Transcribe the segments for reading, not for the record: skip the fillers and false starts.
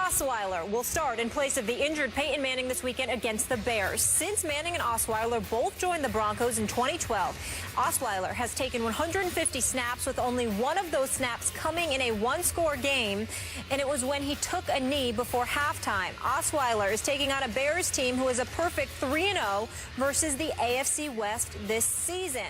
Osweiler will start in place of the injured Peyton Manning this weekend against the Bears. Since Manning and Osweiler both joined the Broncos in 2012, Osweiler has taken 150 snaps, with only one of those snaps coming in a one-score game, and it was when he took a knee before halftime. Osweiler is taking on a Bears team who is a perfect 3-0 versus the AFC West this season.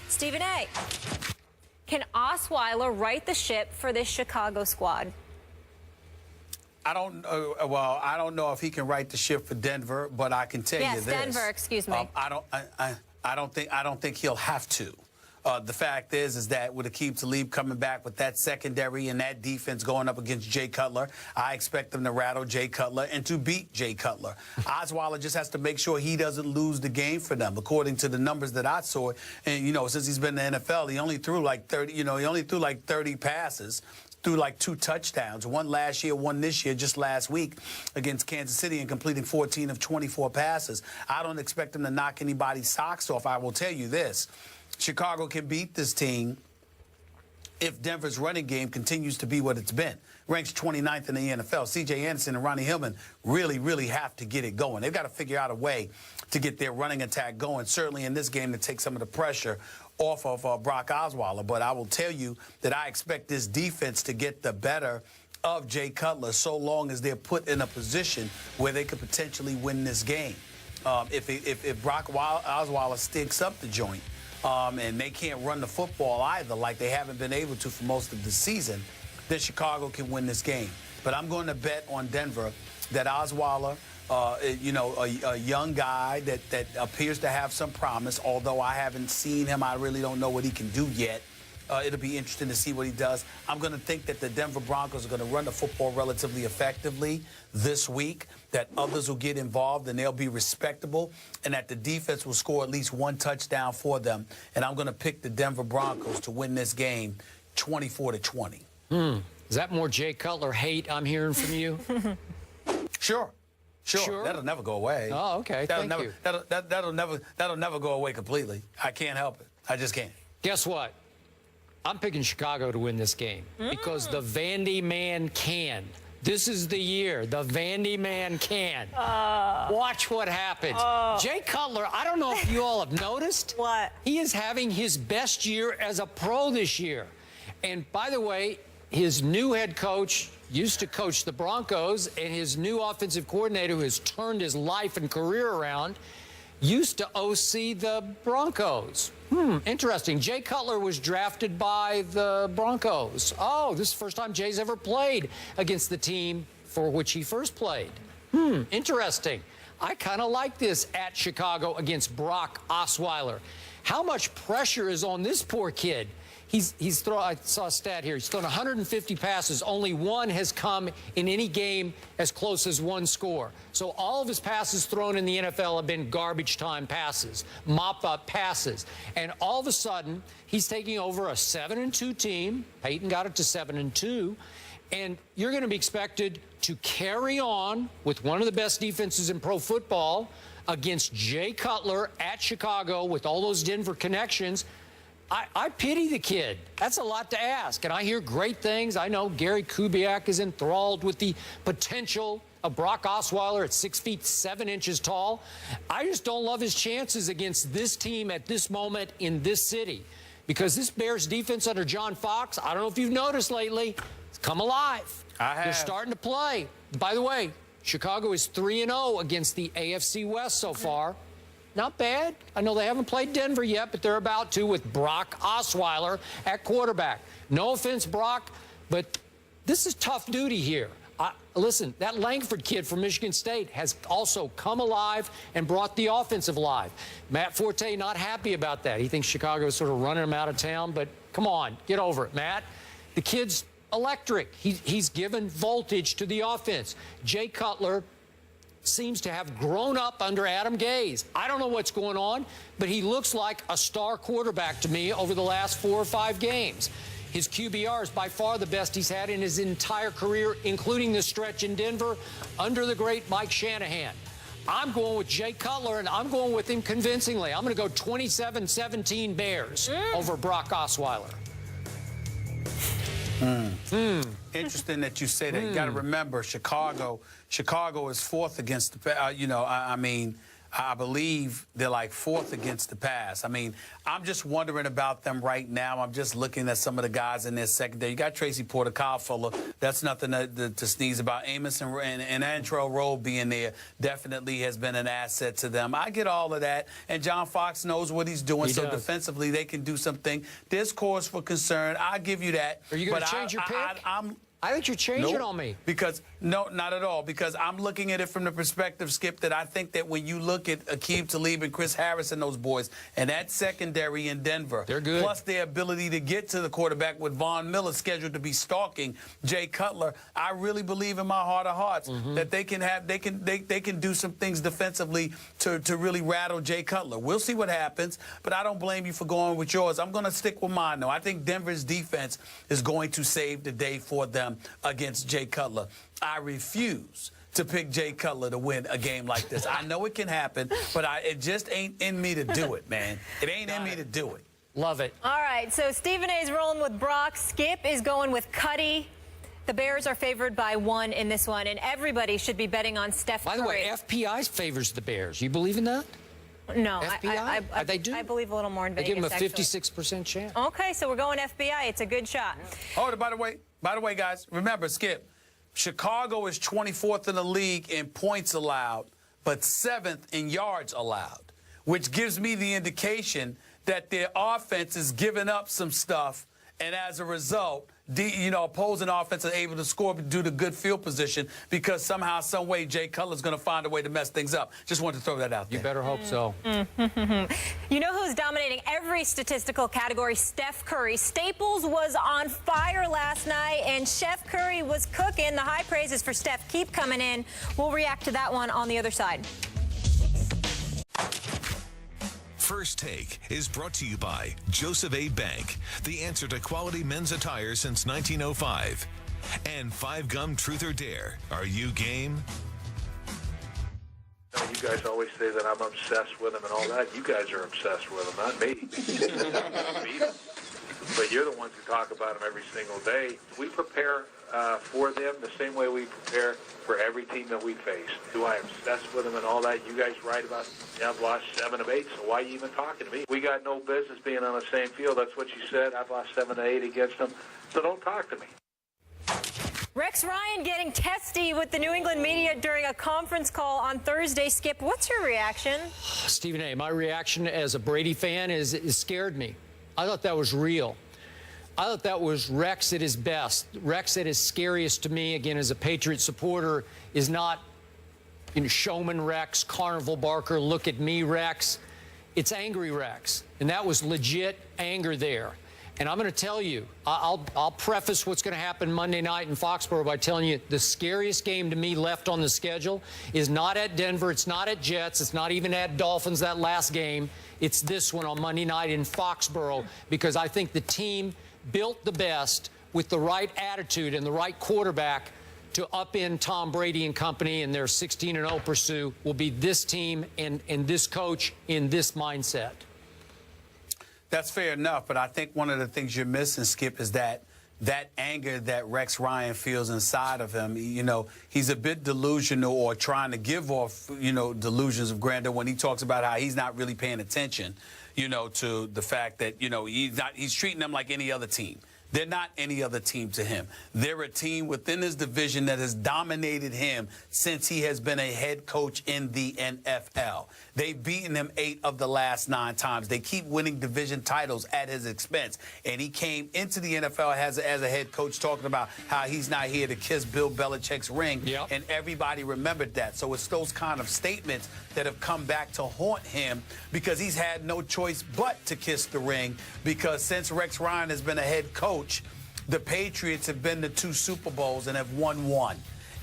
Stephen A., can Osweiler right the ship for this Chicago squad? I don't know if he can right the ship for Denver, but I can tell you this. Yes, Denver, excuse me. I don't think he'll have to. The fact is that with Aqib Talib coming back with that secondary and that defense going up against Jay Cutler, I expect them to rattle Jay Cutler and to beat Jay Cutler. Osweiler just has to make sure he doesn't lose the game for them. According to the numbers that I saw, and since he's been in the NFL, he only threw like 30 passes. Threw like 2 touchdowns, one last year, one this year, just last week against Kansas City, and completing 14 of 24 passes. I don't expect him to knock anybody's socks off. I will tell you this. Chicago can beat this team if Denver's running game continues to be what it's been. Ranks 29th in the NFL. C.J. Anderson and Ronnie Hillman really have to get it going. They've got to figure out a way to get their running attack going, certainly in this game, to take some of the pressure off of Brock Osweiler. But I will tell you that I expect this defense to get the better of Jay Cutler so long as they're put in a position where they could potentially win this game. If Brock Osweiler stinks up the joint, and they can't run the football either, like they haven't been able to for most of the season, then Chicago can win this game. But I'm going to bet on Denver that Osweiler, a young guy that appears to have some promise, although I haven't seen him. I really don't know what he can do yet. It'll be interesting to see what he does. I'm going to think that the Denver Broncos are going to run the football relatively effectively this week, that others will get involved and they'll be respectable, and that the defense will score at least one touchdown for them. And I'm going to pick the Denver Broncos to win this game 24-20. Is that more Jay Cutler hate I'm hearing from you? Sure. That'll never go away. Oh, okay. Thank you. That'll never go away completely. I can't help it. I just can't. Guess what? I'm picking Chicago to win this game because the Vandy man can. This is the year. The Vandy man can. Watch what happens. Jay Cutler, I don't know if you all have noticed. What? He is having his best year as a pro this year. And by the way, his new head coach used to coach the Broncos, and his new offensive coordinator, who has turned his life and career around, used to OC the Broncos. Interesting. Jay Cutler was drafted by the Broncos. Oh, this is the first time Jay's ever played against the team for which he first played. Interesting. I kind of like this at Chicago against Brock Osweiler. How much pressure is on this poor kid? I saw a stat here. He's thrown 150 passes. Only one has come in any game as close as one score. So all of his passes thrown in the NFL have been garbage time passes, mop-up passes. And all of a sudden, he's taking over a 7-2 team. Peyton got it to 7-2. And you're going to be expected to carry on with one of the best defenses in pro football against Jay Cutler at Chicago with all those Denver connections. I pity the kid. That's a lot to ask. And I hear great things. I know Gary Kubiak is enthralled with the potential of Brock Osweiler at 6 feet 7 inches tall. I just don't love his chances against this team at this moment in this city, because this Bears defense under John Fox, I don't know if you've noticed lately, it's come alive. I have. They're starting to play. By the way, Chicago is 3-0 against the AFC West so far. Not bad. I know they haven't played Denver yet, but they're about to with Brock Osweiler at quarterback. No offense, Brock, but this is tough duty here. Listen, that Langford kid from Michigan State has also come alive and brought the offensive alive. Matt Forte not happy about that. He thinks Chicago is sort of running him out of town, but come on, get over it, Matt. The kid's electric. He's given voltage to the offense. Jay Cutler seems to have grown up under Adam Gase. I don't know what's going on, but he looks like a star quarterback to me over the last 4 or 5 games. His QBR is by far the best he's had in his entire career, including the stretch in Denver under the great Mike Shanahan. I'm going with Jay Cutler, and I'm going with him convincingly. I'm going to go 27-17 Bears over Brock Osweiler. Interesting that you say that. You got to remember, Chicago is fourth against the, I believe they're like fourth against the pass. I mean, I'm just wondering about them right now. I'm just looking at some of the guys in their secondary. You got Tracy Porter, Kyle Fuller. That's nothing to sneeze about. Amos and Antrell Rowe being there definitely has been an asset to them. I get all of that. And John Fox knows what he's doing. He so does. Defensively, they can do something. There's cause for concern. I give you that. Are you going to change your pick? I think you're changing on me. Because, no, not at all. Because I'm looking at it from the perspective, Skip, that I think that when you look at Aqib Talib and Chris Harris and those boys, and that secondary in Denver, they're good. Plus their ability to get to the quarterback with Von Miller scheduled to be stalking Jay Cutler, I really believe in my heart of hearts that they can do some things defensively to really rattle Jay Cutler. We'll see what happens, but I don't blame you for going with yours. I'm going to stick with mine, though. I think Denver's defense is going to save the day for them against Jay Cutler. I refuse to pick Jay Cutler to win a game like this. I know it can happen, but it just ain't in me to do it, man. It ain't in me to do it. Love it. All right, so Stephen A. is rolling with Brock. Skip is going with Cuddy. The Bears are favored by 1 in this one, and everybody should be betting on Steph Curry. By the way, FPI favors the Bears. You believe in that? No, FBI? They do? I believe a little more in Vegas. They give them a actually. 56% chance. Okay, so we're going FBI. It's a good shot. Oh, by the way, guys, remember, Skip, Chicago is 24th in the league in points allowed, but 7th in yards allowed, which gives me the indication that their offense is giving up some stuff, and as a result, opposing offense are able to score due to good field position because somehow, some way, Jay Cutler's going to find a way to mess things up. Just wanted to throw that out there. You better hope so. You know who's dominating every statistical category? Steph Curry. Staples was on fire last night, and Chef Curry was cooking. The high praises for Steph keep coming in. We'll react to that one on the other side. First Take is brought to you by Joseph A. Bank, the answer to quality men's attire since 1905. And 5 Gum Truth or Dare. Are you game? You guys always say that I'm obsessed with him and all that. You guys are obsessed with him, not me. But you're the ones who talk about him every single day. We prepare for them the same way we prepare for every team that we face. Do I obsess with them and all that? You guys write about, I've lost 7 of 8, so why are you even talking to me? We got no business being on the same field. That's what you said. I've lost 7 of 8 against them, so don't talk to me. Rex Ryan getting testy with the New England media during a conference call on Thursday. Skip, what's your reaction? Stephen A., my reaction as a Brady fan is it scared me. I thought that was real. I thought that was Rex at his best. Rex at his scariest to me, again, as a Patriot supporter, is not showman Rex, carnival barker, look at me Rex. It's angry Rex, and that was legit anger there. And I'm going to tell you, I'll preface what's going to happen Monday night in Foxborough by telling you the scariest game to me left on the schedule is not at Denver, it's not at Jets, it's not even at Dolphins, that last game. It's this one on Monday night in Foxborough, because I think the team built the best with the right attitude and the right quarterback to upend Tom Brady and company, and their 16-0 pursuit will be this team and this coach in this mindset. That's fair enough, but I think one of the things you're missing, Skip, is that anger that Rex Ryan feels inside of him. He's a bit delusional or trying to give off, delusions of grandeur when he talks about how he's not really paying attention, to the fact that, he's treating them like any other team. They're not any other team to him. They're a team within his division that has dominated him since he has been a head coach in the NFL. They've beaten him 8 of the last 9 times. They keep winning division titles at his expense. And he came into the NFL as a head coach talking about how he's not here to kiss Bill Belichick's ring. Yep. And everybody remembered that. So it's those kind of statements that have come back to haunt him because he's had no choice but to kiss the ring, because since Rex Ryan has been a head coach, the Patriots have been to 2 Super Bowls and have won 1.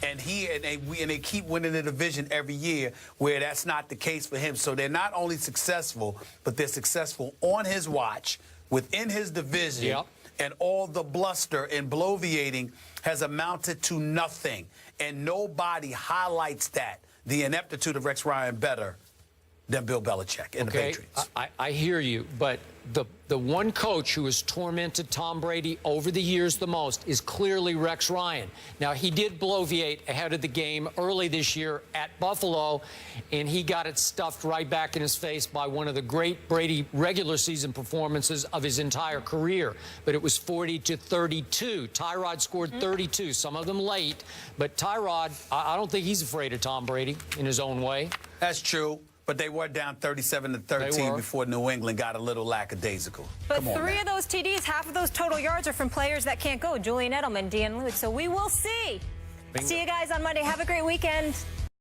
And they keep winning the division every year, where that's not the case for him. So they're not only successful, but they're successful on his watch, within his division. Yep. And all the bluster and bloviating has amounted to nothing. And nobody highlights that, the ineptitude of Rex Ryan, better than Bill Belichick and the Patriots. I hear you, but the one coach who has tormented Tom Brady over the years the most is clearly Rex Ryan. Now, he did bloviate ahead of the game early this year at Buffalo, and he got it stuffed right back in his face by one of the great Brady regular season performances of his entire career. But it was 40-32. Tyrod scored 32, some of them late. But Tyrod, I don't think he's afraid of Tom Brady in his own way. That's true. But they were down 37-13 before New England got a little lackadaisical. But three of those TDs, half of those total yards are from players that can't go. Julian Edelman, Dean Lewis. So we will see. Bingo. See you guys on Monday. Have a great weekend.